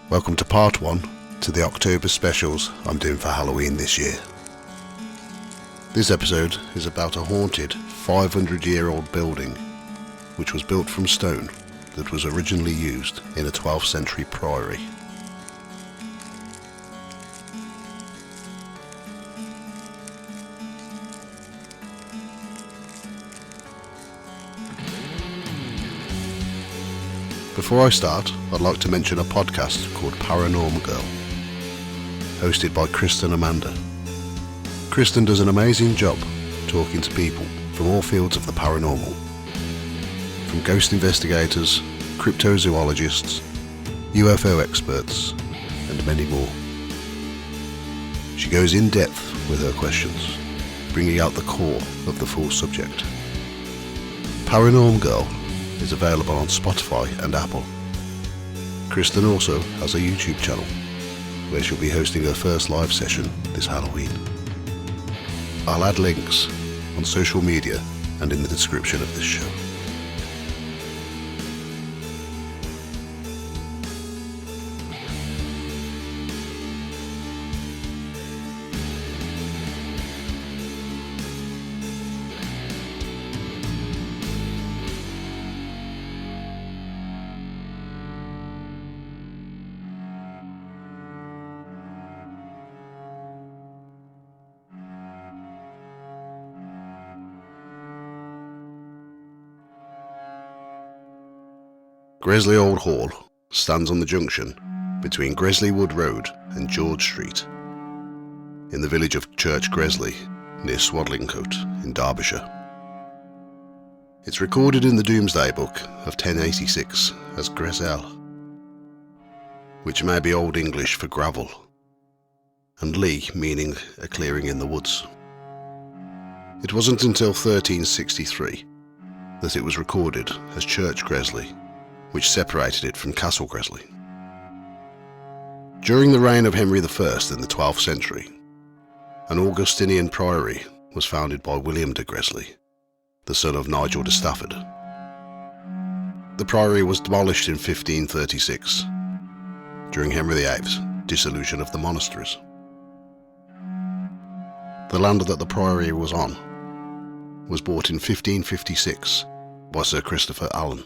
Welcome to part 1 to the October specials I'm doing for Halloween this year. This episode is about a haunted 500-year-old building which was built from stone that was originally used in a 12th century priory. Before I start, I'd like to mention a podcast called Paranormgirl, hosted by Kristen and Amanda. Kristen does an amazing job talking to people from all fields of the paranormal, from ghost investigators, cryptozoologists, UFO experts, and many more. She goes in depth with her questions, bringing out the core of the full subject. Paranormgirl is available on Spotify and Apple. Kristen also has a YouTube channel where she'll be hosting her first live session this Halloween. I'll add links on social media and in the description of this show. Gresley Old Hall stands on the junction between Gresley Wood Road and George Street in the village of Church Gresley near Swadlincote in Derbyshire. It's recorded in the Domesday Book of 1086 as Gresel, which may be Old English for gravel, and Lee meaning a clearing in the woods. It wasn't until 1363 that it was recorded as Church Gresley, which separated it from Castle Gresley. During the reign of Henry I in the 12th century, an Augustinian priory was founded by William de Gresley, the son of Nigel de Stafford. The priory was demolished in 1536 during Henry VIII's dissolution of the monasteries. The land that the priory was on was bought in 1556 by Sir Christopher Allen,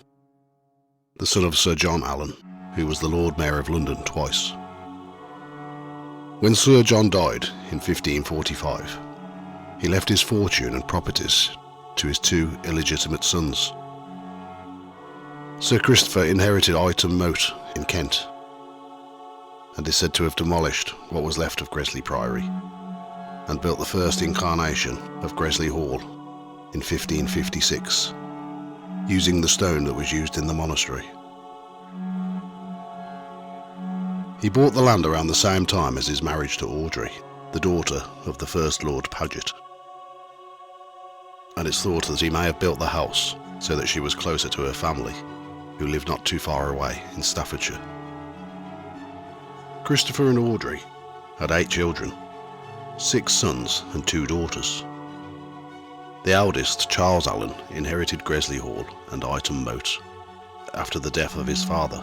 the son of Sir John Allen, who was the Lord Mayor of London twice. When Sir John died in 1545, he left his fortune and properties to his two illegitimate sons. Sir Christopher inherited Ightham Moat in Kent, and is said to have demolished what was left of Gresley Priory, and built the first incarnation of Gresley Hall in 1556, using the stone that was used in the monastery. He bought the land around the same time as his marriage to Audrey, the daughter of the first Lord Paget, and it's thought that he may have built the house so that she was closer to her family, who lived not too far away in Staffordshire. Christopher and Audrey had 8 children, 6 sons and 2 daughters. The eldest, Charles Allen, inherited Gresley Hall and Ightham Moat after the death of his father,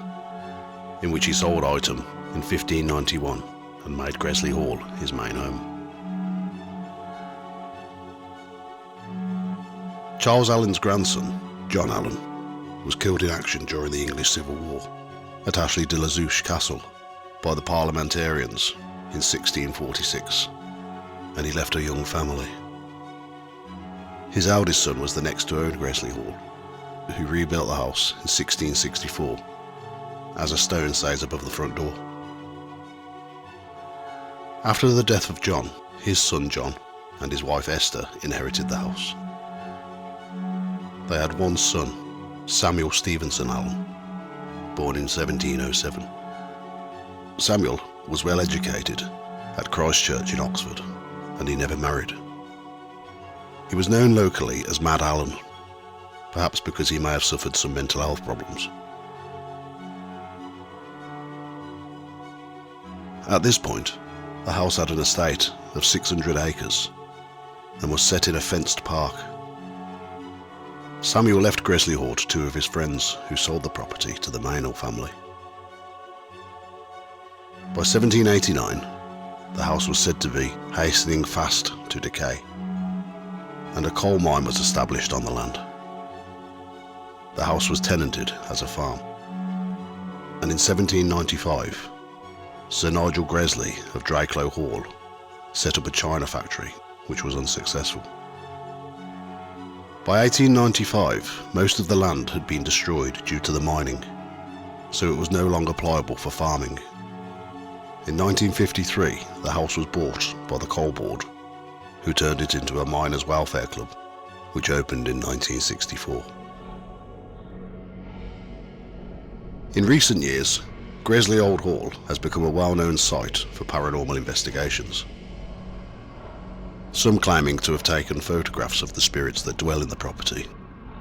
in which he sold Ightham in 1591 and made Gresley Hall his main home. Charles Allen's grandson, John Allen, was killed in action during the English Civil War at Ashley de la Zouche Castle by the Parliamentarians in 1646, and he left a young family. His eldest son was the next to own Gresley Hall, who rebuilt the house in 1664, as a stone says above the front door. After the death of John, his son John and his wife Esther inherited the house. They had one son, Samuel Stevenson Allen, born in 1707. Samuel was well educated at Christ Church in Oxford, and he never married. He was known locally as Mad Allen, perhaps because he may have suffered some mental health problems. At this point, the house had an estate of 600 acres and was set in a fenced park. Samuel left Gresley Hall to 2 of his friends who sold the property to the Maynell family. By 1789, the house was said to be hastening fast to decay, and a coal mine was established on the land. The house was tenanted as a farm, and in 1795, Sir Nigel Gresley of Gresley Old Hall set up a china factory, which was unsuccessful. By 1895, most of the land had been destroyed due to the mining, so it was no longer pliable for farming. In 1953, the house was bought by the Coal Board, who turned it into a miners' welfare club, which opened in 1964. In recent years, Gresley Old Hall has become a well-known site for paranormal investigations, some claiming to have taken photographs of the spirits that dwell in the property,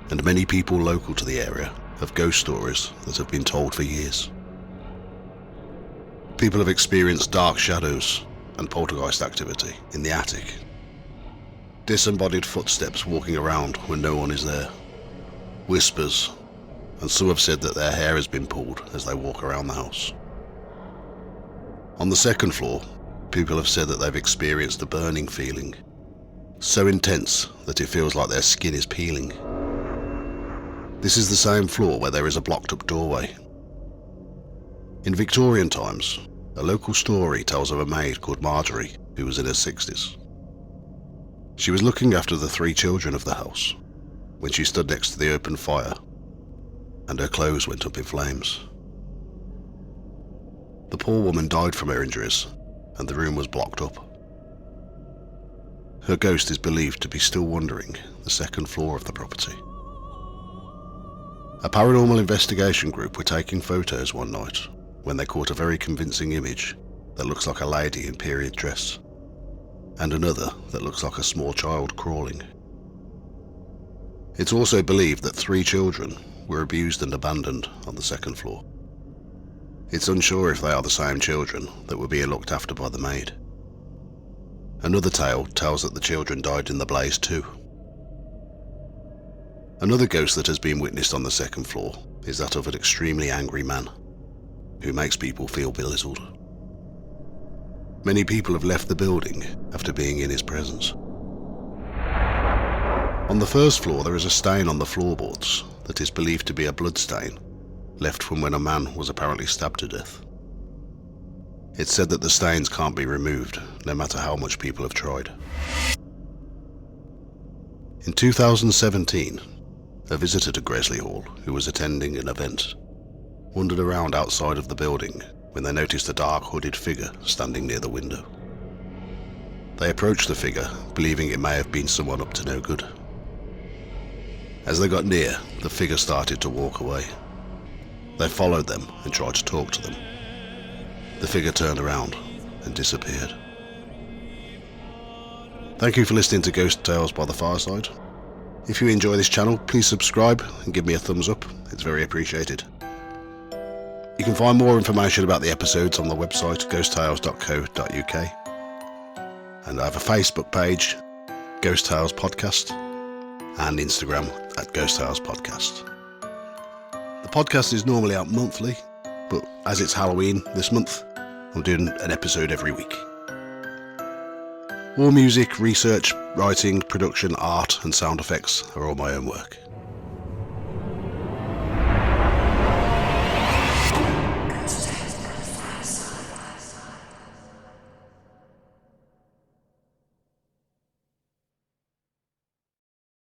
and many people local to the area have ghost stories that have been told for years. People have experienced dark shadows and poltergeist activity in the attic, disembodied footsteps walking around when no one is there, whispers, and some have said that their hair has been pulled as they walk around the house. On the second floor, people have said that they've experienced a burning feeling, so intense that it feels like their skin is peeling. This is the same floor where there is a blocked up doorway. In Victorian times, a local story tells of a maid called Marjorie who was in her 60s. She was looking after the 3 children of the house when she stood next to the open fire, and her clothes went up in flames. The poor woman died from her injuries, and the room was blocked up. Her ghost is believed to be still wandering the second floor of the property. A paranormal investigation group were taking photos one night when they caught a very convincing image that looks like a lady in period dress, and another that looks like a small child crawling. It's also believed that 3 children were abused and abandoned on the second floor. It's unsure if they are the same children that were being looked after by the maid. Another tale tells that the children died in the blaze too. Another ghost that has been witnessed on the second floor is that of an extremely angry man who makes people feel belittled. Many people have left the building after being in his presence. On the first floor there is a stain on the floorboards that is believed to be a blood stain left from when a man was apparently stabbed to death. It's said that the stains can't be removed no matter how much people have tried. In 2017, a visitor to Gresley Hall who was attending an event wandered around outside of the building when they noticed a dark hooded figure standing near the window. They approached the figure, believing it may have been someone up to no good. As they got near, the figure started to walk away. They followed them and tried to talk to them. The figure turned around and disappeared. Thank you for listening to Ghost Tales by the Fireside. If you enjoy this channel, please subscribe and give me a thumbs up. It's very appreciated. You can find more information about the episodes on the website ghosttales.co.uk, and I have a Facebook page, Ghost Tales Podcast, and Instagram at Ghost Tales Podcast. The podcast is normally out monthly, but as it's Halloween this month, I'm doing an episode every week. All music, research, writing, production, art and sound effects are all my own work.